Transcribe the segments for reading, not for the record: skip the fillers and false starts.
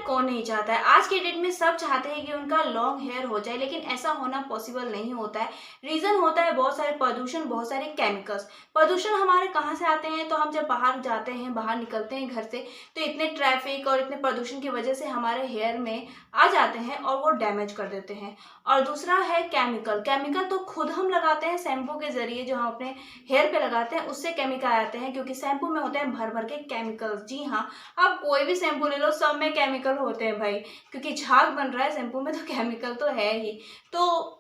कौन नहीं चाहता है। आज के डेट में सब चाहते हैं कि उनका लॉन्ग हेयर हो जाए, लेकिन ऐसा होना पॉसिबल नहीं होता है। रीज़न होता है बहुत सारे प्रदूषण, बहुत सारे केमिकल्स। प्रदूषण हमारे कहाँ से आते हैं? तो हम जब बाहर जाते हैं, बाहर निकलते हैं घर से, तो इतने ट्रैफिक और इतने प्रदूषण की वजह से हमारे हेयर में आ जाते हैं और वो डैमेज कर देते हैं। और दूसरा है केमिकल। केमिकल तो खुद हम लगाते हैं शैम्पू के ज़रिए, जो हम अपने हेयर पे लगाते हैं उससे केमिकल आते हैं, क्योंकि शैम्पू में होते हैं भर भर के केमिकल्स। जी हाँ, आप कोई भी शैम्पू ले लो, सब में केमिकल होते हैं भाई, क्योंकि झाग बन रहा है शैम्पू में तो केमिकल तो है ही। तो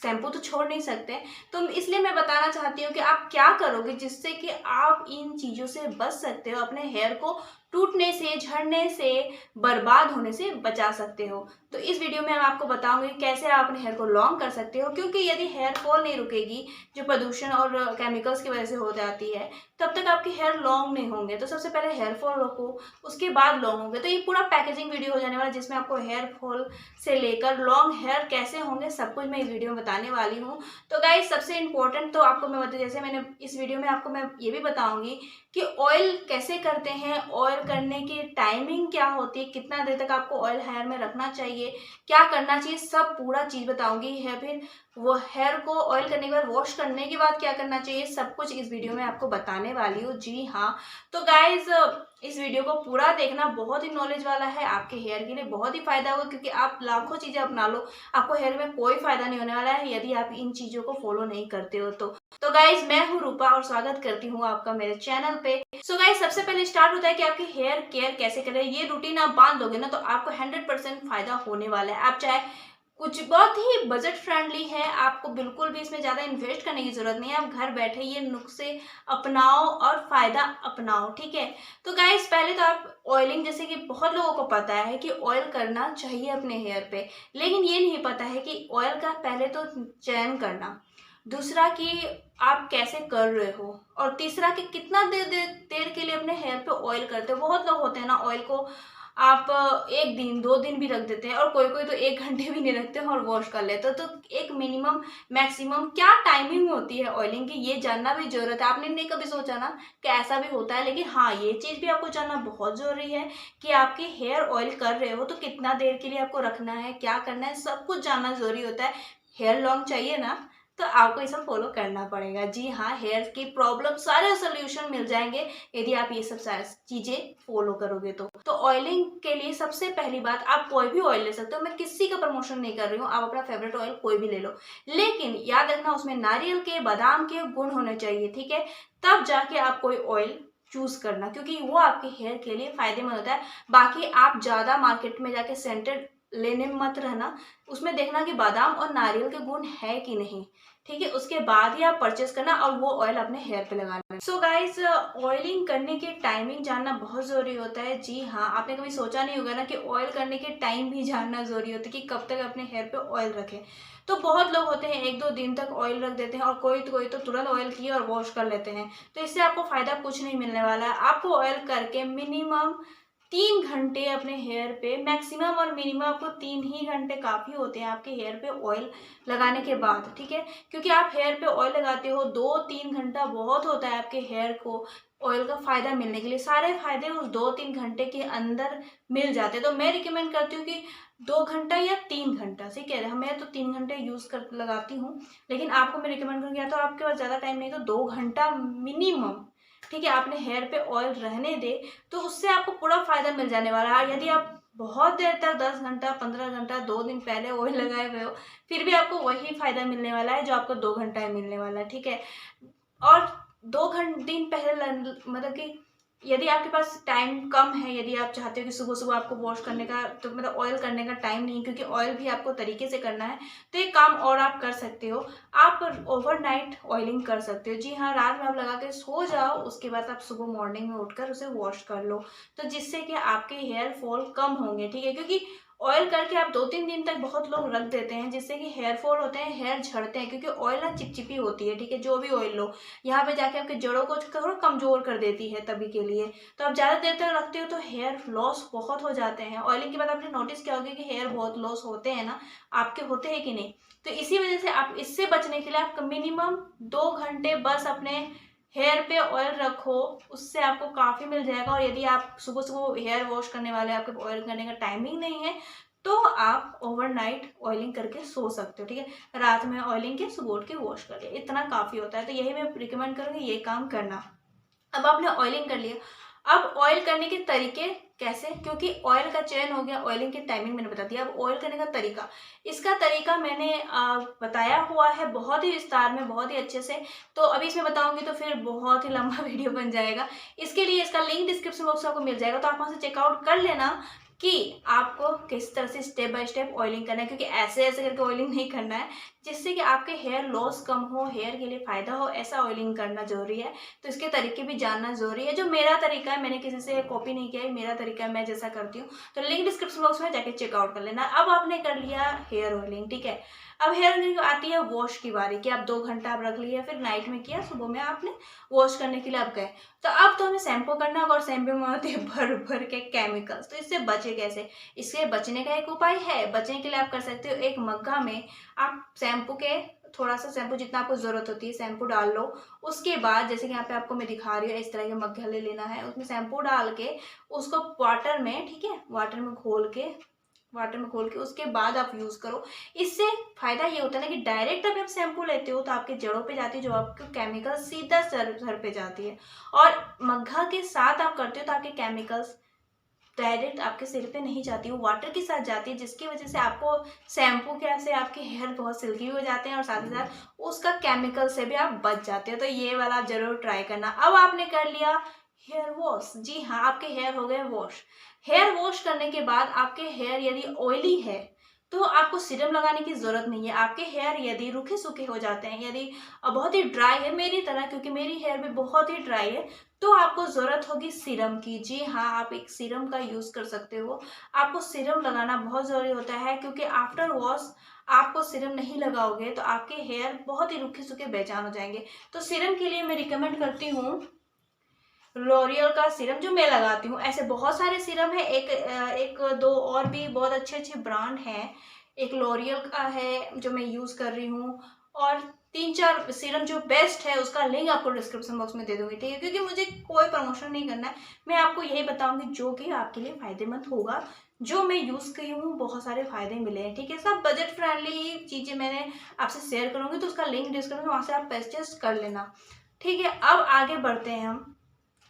शैम्पू तो छोड़ नहीं सकते। तो इसलिए मैं बताना चाहती हूँ कि आप क्या करोगे जिससे कि आप इन चीज़ों से बच सकते हो, अपने हेयर को टूटने से, झड़ने से, बर्बाद होने से बचा सकते हो। तो इस वीडियो में मैं आपको बताऊंगी कैसे आप अपने हेयर को लॉन्ग कर सकते हो, क्योंकि यदि हेयर फॉल नहीं रुकेगी, जो प्रदूषण और केमिकल्स की वजह से हो जाती है, तब तक आपके हेयर लॉन्ग नहीं होंगे। तो सबसे पहले हेयर फॉल रोको, उसके बाद लॉन्ग होंगे। तो ये पूरा पैकेजिंग वीडियो हो जाने वाला है, जिसमें आपको हेयर फॉल से लेकर लॉन्ग हेयर कैसे होंगे सब कुछ मैं इस वीडियो में बताने वाली हूँ। तो गाइस, सबसे इम्पोर्टेंट तो आपको मैं बता, जैसे मैंने इस वीडियो में आपको मैं ये भी बताऊंगी कि ऑयल कैसे करते हैं, ऑयल करने की टाइमिंग क्या होती है, कितना देर तक आपको ऑयल हेयर में रखना चाहिए, क्या करना चाहिए, सब पूरा चीज़ बताऊंगी। है फिर वो हेयर को ऑयल करने के बाद, वॉश करने के बाद क्या करना चाहिए, सब कुछ इस वीडियो में आपको बताने वाली हूँ। जी हाँ, तो गाइज इस वीडियो को पूरा देखना, बहुत ही नॉलेज वाला है, आपके हेयर के लिए बहुत ही फायदा होगा, क्योंकि आप लाखों चीज़ें अपना लो, आपको हेयर में कोई फायदा नहीं होने वाला है यदि आप इन चीज़ों को फॉलो नहीं करते हो। तो गाइज, मैं हूँ रूपा और स्वागत करती हूँ आपका मेरे चैनल पे। सो गाइज, सबसे पहले स्टार्ट होता है कि आपकी हेयर केयर कैसे करें। ये रूटीन आप बांध दोगे ना, तो आपको 100% फायदा होने वाला है। आप चाहे कुछ बहुत ही बजट फ्रेंडली है, आपको बिल्कुल भी इसमें ज़्यादा इन्वेस्ट करने की ज़रूरत नहीं है। आप घर बैठे ये नुस्खे अपनाओ और फ़ायदा अपनाओ, ठीक है। तो गाइस, पहले तो आप ऑयलिंग, जैसे कि बहुत लोगों को पता है कि ऑयल करना चाहिए अपने हेयर पे, लेकिन ये नहीं पता है कि ऑयल का पहले तो चयन करना, दूसरा कि आप कैसे कर रहे हो, और तीसरा कि कितना देर के लिए अपने हेयर पे ऑयल करते हो। बहुत लोग होते हैं ना, ऑयल को आप 1 दिन 2 दिन भी रख देते हैं, और कोई कोई तो 1 घंटे भी नहीं रखते हैं और वॉश कर लेते हो। तो एक मिनिमम मैक्सिमम क्या टाइमिंग होती है ऑयलिंग की, ये जानना भी जरूरत है। आपने नहीं कभी सोचा ना कि ऐसा भी होता है, लेकिन हाँ, ये चीज़ भी आपको जानना बहुत ज़रूरी है कि आपके हेयर ऑयल कर रहे हो तो कितना देर के लिए आपको रखना है, क्या करना है, सब कुछ जानना ज़रूरी होता है। हेयर लॉन्ग चाहिए ना, तो आपको ये सब फॉलो करना पड़ेगा। जी हाँ, हेयर की प्रॉब्लम सारे सोल्यूशन मिल जाएंगे यदि आप ये सब सारी चीज़ें फॉलो करोगे। तो ऑयलिंग के लिए सबसे पहली बात, आप कोई भी ऑयल ले सकते हो। मैं किसी का प्रमोशन नहीं कर रही हूँ, आप अपना फेवरेट ऑयल कोई भी ले लो, लेकिन याद रखना उसमें नारियल के, बादाम के गुण होने चाहिए, ठीक है। तब जाके आप कोई ऑयल चूज करना, क्योंकि वो आपके हेयर के लिए फायदेमंद होता है। बाकी आप ज़्यादा मार्केट में जाके सेंटेड लेने में मत रहना, उसमें देखना कि बादाम और नारियल के गुण है कि नहीं, ठीक है। उसके बाद ही आप परचेस करना और वो ऑयल अपने हेयर पे लगाना। सो गाइस, ऑयलिंग करने की टाइमिंग जानना बहुत ज़रूरी होता है। जी हाँ, आपने कभी सोचा नहीं होगा ना कि ऑयल करने के टाइम भी जानना ज़रूरी होता है, कि कब तक अपने हेयर पे ऑयल रखें। तो बहुत लोग होते हैं 1-2 दिन तक ऑयल रख देते हैं, और कोई तो तुरंत ऑयल किए और वॉश कर लेते हैं। तो इससे आपको फ़ायदा कुछ नहीं मिलने वाला है। आपको ऑयल करके मिनिमम 3 घंटे अपने हेयर पे, मैक्सिमम और मिनिमम आपको 3 ही घंटे काफ़ी होते हैं आपके हेयर पे ऑयल लगाने के बाद, ठीक है। क्योंकि आप हेयर पे ऑयल लगाते हो, 2-3 घंटा बहुत होता है आपके हेयर को ऑयल का फ़ायदा मिलने के लिए। सारे फायदे उस 2-3 घंटे के अंदर मिल जाते हैं। तो मैं रिकमेंड करती हूँ कि 2 घंटा या 3 घंटा, ठीक है। मैं तो 3 घंटे यूज़ कर लगाती हूँ, लेकिन आपको मैं रिकमेंड करूँगी, या तो आपके पास ज़्यादा टाइम नहीं तो 2 घंटा मिनिमम, ठीक है, आपने हेयर पे ऑयल रहने दे, तो उससे आपको पूरा फायदा मिल जाने वाला है। और यदि आप बहुत देर तक 10 घंटा 15 घंटा 2 दिन पहले ऑयल लगाए हुए हो, फिर भी आपको वही फायदा मिलने वाला है जो आपको 2 घंटा में मिलने वाला है, ठीक है। और 2 दिन पहले मतलब कि यदि आपके पास टाइम कम है, यदि आप चाहते हो कि सुबह सुबह आपको वॉश करने का, तो मतलब ऑयल करने का टाइम नहीं, क्योंकि ऑयल भी आपको तरीके से करना है, तो एक काम और आप कर सकते हो, आप ओवरनाइट ऑयलिंग कर सकते हो। जी हाँ, रात में आप लगा के सो जाओ, उसके बाद आप सुबह मॉर्निंग में उठकर उसे वॉश कर लो, तो जिससे कि आपके हेयर फॉल कम होंगे, ठीक है। क्योंकि ऑयल करके आप 2-3 दिन तक बहुत लोग रख देते हैं, जिससे कि हेयर फॉल होते हैं, हेयर झड़ते हैं, क्योंकि ऑयल ना चिपचिपी होती है, ठीक है। जो भी ऑयल लो, यहाँ पे जाके आपके जड़ों को थोड़ा कमजोर कर देती है तभी के लिए। तो आप ज़्यादा देर तक रखते हो तो हेयर लॉस बहुत हो जाते हैं। ऑयलिंग के बाद आपने नोटिस किया होगा कि हेयर बहुत लॉस होते हैं ना, आपके होते हैं कि नहीं। तो इसी वजह से आप इससे बचने के लिए आप मिनिमम 2 घंटे बस अपने हेयर पे ऑयल रखो, उससे आपको काफ़ी मिल जाएगा। और यदि आप सुबह सुबह हेयर वॉश करने वाले, आपके ऑयल करने का टाइमिंग नहीं है, तो आप ओवरनाइट ऑयलिंग करके सो सकते हो, ठीक है। रात में ऑयलिंग के सुबह उठ के वॉश कर लिया, इतना काफ़ी होता है। तो यही मैं रिकमेंड करूँगी, ये काम करना। अब आपने ऑयलिंग कर लिया, अब ऑयल करने के तरीके कैसे, क्योंकि ऑयल का चयन हो गया, ऑयलिंग की टाइमिंग मैंने बता दिया। अब ऑयल करने का तरीका, इसका तरीका मैंने बताया हुआ है बहुत ही विस्तार में, बहुत ही अच्छे से। तो अभी इसमें बताऊंगी तो फिर बहुत ही लंबा वीडियो बन जाएगा। इसके लिए इसका लिंक डिस्क्रिप्शन बॉक्स में आपको मिल जाएगा, तो आप वहाँ से चेकआउट कर लेना कि आपको किस तरह से स्टेप बाय स्टेप ऑयलिंग करना है। क्योंकि ऐसे ऐसे करके ऑयलिंग नहीं करना है, जिससे कि आपके हेयर लॉस कम हो, हेयर के लिए फ़ायदा हो, ऐसा ऑयलिंग करना ज़रूरी है। तो इसके तरीके भी जानना ज़रूरी है। जो मेरा तरीका है, मैंने किसी से कॉपी नहीं किया है, मेरा तरीका है, मैं जैसा करती हूँ। तो लिंक डिस्क्रिप्शन बॉक्स में जाके चेकआउट कर लेना। अब आपने कर लिया हेयर ऑयलिंग, ठीक है। अब हेयर ऑयलिंग आती है वॉश की बारी, कि आप 2 घंटा आप रख लिया, फिर नाइट में किया, सुबह में आपने वॉश करने के लिए आप गए। तो अब तो हमें शैम्पू करना होगा, और शैम्पू में होते हैं भर भर के केमिकल्स। तो इससे बचे कैसे? इससे बचने का एक उपाय है। बचने के लिए आप कर सकते हो, एक मग्गा में आप शैम्पू के, थोड़ा सा शैम्पू जितना आपको ज़रूरत होती है शैम्पू डाल लो। उसके बाद जैसे कि यहाँ पे आपको मैं दिखा रही हूँ, इस तरह के मग्गा ले लेना है, उसमें शैम्पू डाल के उसको वाटर में, ठीक है, वाटर में घोल के उसके बाद आप यूज़ करो। इससे फ़ायदा ये होता है ना कि डायरेक्ट अगर आप शैम्पू लेते हो तो आपके जड़ों पे जाती है, जो आपके केमिकल सीधा सर पे जाती है। और मग्गा के साथ आप करते हो तो आपके केमिकल्स डायरेक्ट आपके सिर पे नहीं जाती, वो वाटर के साथ जाती है, जिसकी वजह से आपको शैम्पू के से आपके हेयर बहुत सिल्की भी हो जाते हैं, और साथ ही साथ उसका केमिकल से भी आप बच जाते हो। तो ये वाला आप जरूर ट्राई करना। अब आपने कर लिया हेयर वॉश, जी हाँ, आपके हेयर हो गए वॉश। हेयर वॉश करने के बाद आपके हेयर यदि ऑयली है तो आपको सीरम लगाने की ज़रूरत नहीं है। आपके हेयर यदि रूखे सूखे हो जाते हैं, यदि बहुत ही ड्राई है मेरी तरह, क्योंकि मेरी हेयर भी बहुत ही ड्राई है, तो आपको ज़रूरत होगी सीरम की। जी हाँ, आप एक सीरम का यूज़ कर सकते हो। आपको सीरम लगाना बहुत ज़रूरी होता है, क्योंकि आफ्टर वॉश आपको सीरम नहीं लगाओगे तो आपके हेयर बहुत ही रूखे सूखे बेजान हो जाएंगे। तो सीरम के लिए मैं रिकमेंड करती हूँ लॉरियल का सीरम, जो मैं लगाती हूँ। ऐसे बहुत सारे सीरम है, एक दो और भी बहुत अच्छे अच्छे ब्रांड हैं। एक लॉरियल का है जो मैं यूज़ कर रही हूँ, और 3-4 सीरम जो बेस्ट है उसका लिंक आपको डिस्क्रिप्शन बॉक्स में दे दूँगी, ठीक है। क्योंकि मुझे कोई प्रमोशन नहीं करना है, मैं आपको यही बताऊँगी जो कि आपके लिए फ़ायदेमंद होगा। जो मैं यूज़ की हूँ, बहुत सारे फ़ायदे मिले हैं, ठीक है। सब बजट फ्रेंडली चीज़ें मैंने आपसे शेयर करूँगी, तो उसका लिंक डिस्क्रिप्शन, वहाँ से आप परचेस कर लेना, ठीक है। अब आगे बढ़ते हैं हम।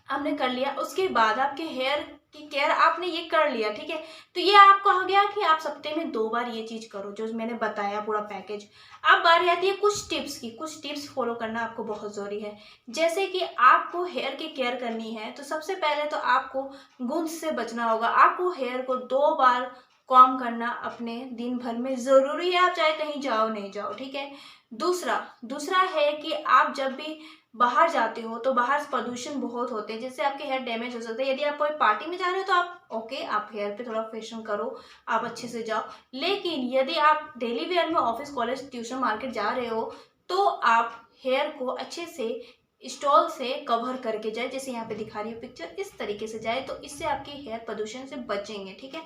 आपने कर लिया, उसके बाद आपके हेयर की केयर आपने ये कर लिया, ठीक है। तो ये आपका हो गया कि आप सप्ताह में 2 बार ये चीज़ करो, जो मैंने बताया पूरा पैकेज। अब बारी आती है कुछ टिप्स की। कुछ टिप्स फॉलो करना आपको बहुत ज़रूरी है। जैसे कि आपको हेयर की केयर करनी है, तो सबसे पहले तो आपको गूंज से बचना होगा। आपको हेयर को 2 बार कॉम्ब करना अपने दिन भर में ज़रूरी है, आप चाहे कहीं जाओ नहीं जाओ, ठीक है। दूसरा दूसरा है कि आप जब भी बाहर जाते हो तो बाहर प्रदूषण बहुत होते हैं, जिससे आपके हेयर डैमेज हो सकते हैं। यदि आप कोई पार्टी में जा रहे हो तो आप ओके, आप हेयर पे थोड़ा फेशियल करो, आप अच्छे से जाओ। लेकिन यदि आप डेली वेयर में ऑफिस, कॉलेज, ट्यूशन, मार्केट जा रहे हो, तो आप हेयर को अच्छे से स्टॉल से कवर करके जाए, जैसे यहाँ पे दिखा रही हूँ पिक्चर, इस तरीके से जाए, तो इससे आपके हेयर प्रदूषण से बचेंगे, ठीक है।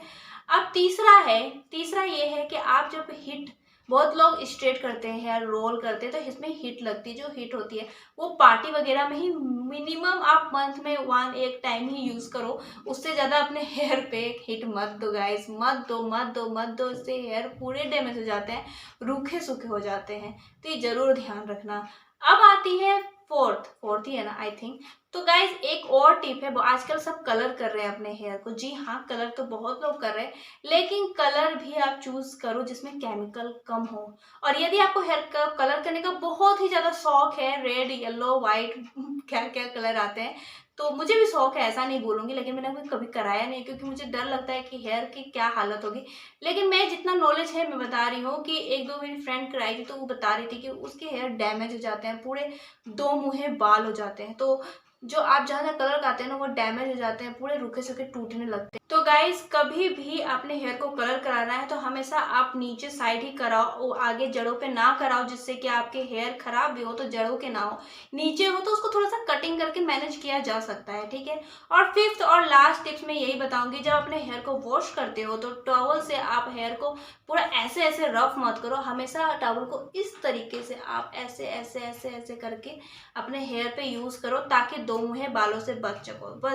अब तीसरा ये है कि आप जब हिट, बहुत लोग स्ट्रेट करते हैं, हेयर रोल करते हैं, तो इसमें हीट लगती है। जो हीट होती है वो पार्टी वगैरह में ही मिनिमम आप मंथ में 1 टाइम ही यूज़ करो। उससे ज़्यादा अपने हेयर पे हिट मत दो गाइस, मत दो। इससे हेयर पूरे डैमेज हो जाते हैं, रूखे सूखे हो जाते हैं। तो ये ज़रूर ध्यान रखना। अब आती है फोर्थ ही है ना, आई थिंक। तो गाइज एक और टिप है, वो आजकल सब कलर कर रहे हैं अपने हेयर को। जी हाँ, कलर तो बहुत लोग कर रहे हैं, लेकिन कलर भी आप चूज करो जिसमें केमिकल कम हो। और यदि आपको हेयर का कलर करने का बहुत ही ज्यादा शौक है, रेड, येलो, व्हाइट क्या क्या कलर आते हैं, तो मुझे भी शौक है, ऐसा नहीं बोलूंगी, लेकिन मैंने कभी कराया नहीं, क्योंकि मुझे डर लगता है कि हेयर की क्या हालत होगी। लेकिन मैं जितना नॉलेज है मैं बता रही हूँ, कि 1-2 मेरी फ्रेंड कराई थी, तो वो बता रही थी कि उसके हेयर डैमेज हो जाते हैं, पूरे 2 मुँहे बाल हो जाते हैं। तो जो आप जहाँ जहाँ कलर करते हैं ना, वो डैमेज हो जाते हैं, पूरे रूखे सूखे टूटने लगते हैं। तो गाइस कभी भी अपने हेयर को कलर कराना है तो हमेशा आप नीचे साइड ही कराओ, वो आगे जड़ों पे ना कराओ, जिससे कि आपके हेयर खराब भी हो तो जड़ों के ना हो। नीचे हो तो उसको थोड़ा सा कटिंग करके मैनेज किया जा सकता है, ठीक है। और फिफ्थ और लास्ट टिप्स मैं यही बताऊंगी, जब अपने हेयर को वॉश करते हो तो टॉवल से आप हेयर को पूरा ऐसे ऐसे रफ मत करो, हमेशा टॉवल को इस तरीके से आप ऐसे ऐसे ऐसे ऐसे करके अपने हेयर पे यूज करो, ताकि दो मुहे बालों से बच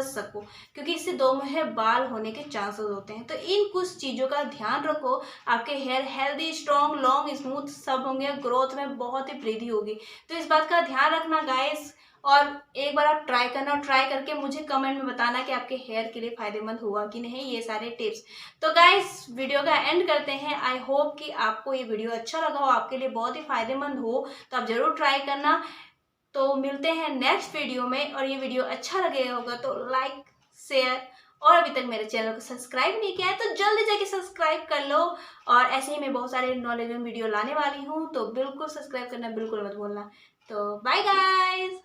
सको, क्योंकि इससे दो मुहे बाल होने के चांसेस होते हैं। तो इन कुछ चीज़ों का ध्यान रखो, आपके hair healthy, strong, long, smooth सब होंगे, ग्रोथ में बहुत ही वृद्धि होगी। तो इस बात का ध्यान रखना गाइस, और एक बार आप ट्राई करना, और ट्राई करके मुझे कमेंट में बताना कि आपके हेयर के लिए फायदेमंद हुआ कि नहीं ये सारे टिप्स। तो गाइस वीडियो का एंड करते हैं। आई होप कि आपको ये वीडियो अच्छा लगा हो, आपके लिए बहुत ही फायदेमंद हो, तो आप जरूर ट्राई करना। तो मिलते हैं नेक्स्ट वीडियो में, और ये वीडियो अच्छा लगे होगा तो लाइक, शेयर, और अभी तक मेरे चैनल को सब्सक्राइब नहीं किया है तो जल्दी जाके सब्सक्राइब कर लो। और ऐसे ही मैं बहुत सारे नॉलेजेबल वीडियो लाने वाली हूँ, तो बिल्कुल सब्सक्राइब करना बिल्कुल मत भूलना। तो बाय गाइस।